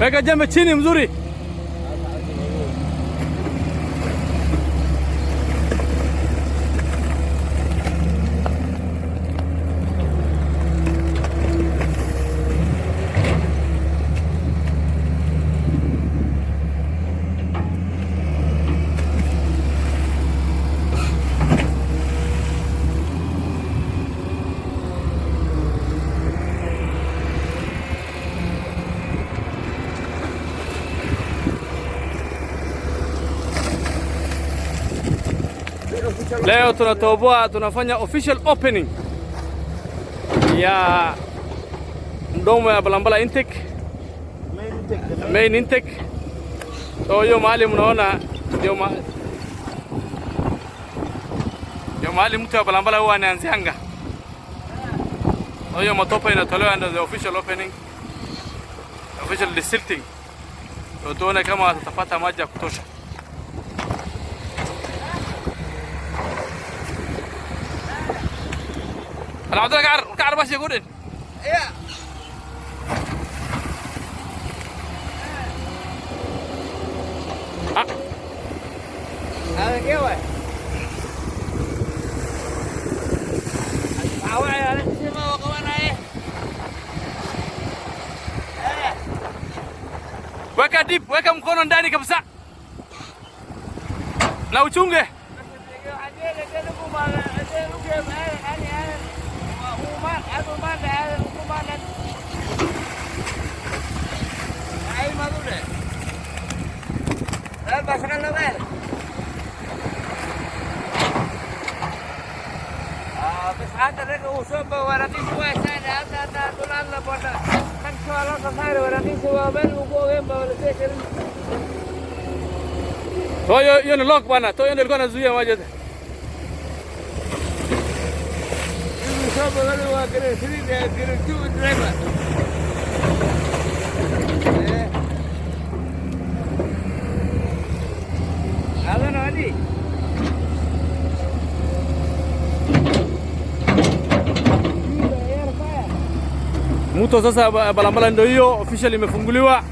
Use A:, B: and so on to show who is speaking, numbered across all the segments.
A: Weka jembe chini mzuri. Leo tunafanya official opening ya mdomo ya Balambala intake, main intake. So hiyo mahali mnaona ndio mahali mtu wa Balambala huwa anaanzianga. Hiyo matopa inatolewa ndio the official opening, official desilting. So tuone kama tutapata maji ya kutosha. العبد الله كعر باش يقول ايه هذا كيف awak ada semua ke mana weka deep, weka mkono ndani kabisa na uchunge. Hiyo ni lock bwana, hiyo ndio ilikuwa inazuia maji. Mto sasa Balambala ndio hiyo officially imefunguliwa.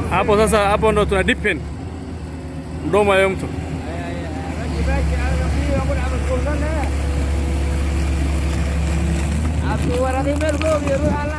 A: Hapo sasa, hapo ndo tuna deepen mdomo ya mto. Aku warna merah, biru, ala.